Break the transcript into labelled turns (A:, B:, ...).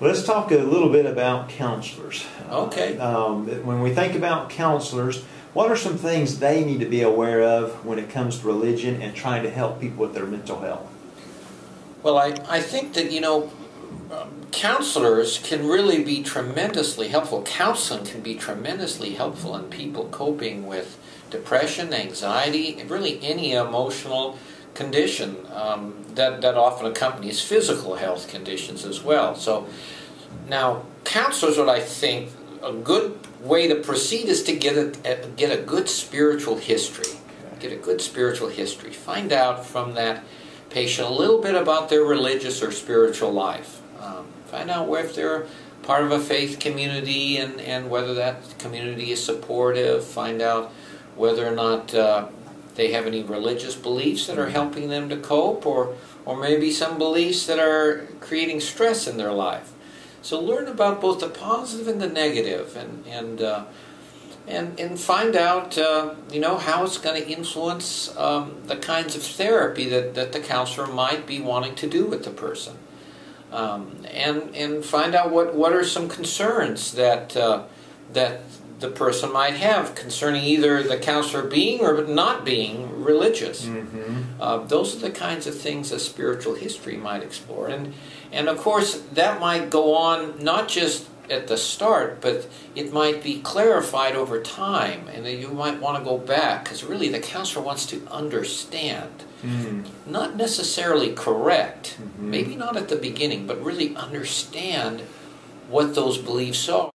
A: Let's talk a little bit about counselors.
B: Okay.
A: When we think about counselors, what are some things they need to be aware of when it comes to religion and trying to help people with their mental health?
B: Well, I think that, counselors can really be tremendously helpful. Counseling can be tremendously helpful in people coping with depression, anxiety, and really any emotional condition that often accompanies physical health conditions as well. So now, counselors, what I think a good way to proceed is to get a good spiritual history. Get a good spiritual history. Find out from that patient a little bit about their religious or spiritual life. Find out if they're part of a faith community and whether that community is supportive. Find out whether or not they have any religious beliefs that are helping them to cope, or maybe some beliefs that are creating stress in their life. So learn about both the positive and the negative, and find out how it's going to influence the kinds of therapy that the counselor might be wanting to do with the person, and find out what are some concerns that the person might have concerning either the counselor being or not being religious.
A: Mm-hmm.
B: Those are the kinds of things a spiritual history might explore, and of course that might go on not just at the start, but it might be clarified over time, and you might want to go back, because really the counselor wants to understand, not necessarily correct, maybe not at the beginning, but really understand what those beliefs are.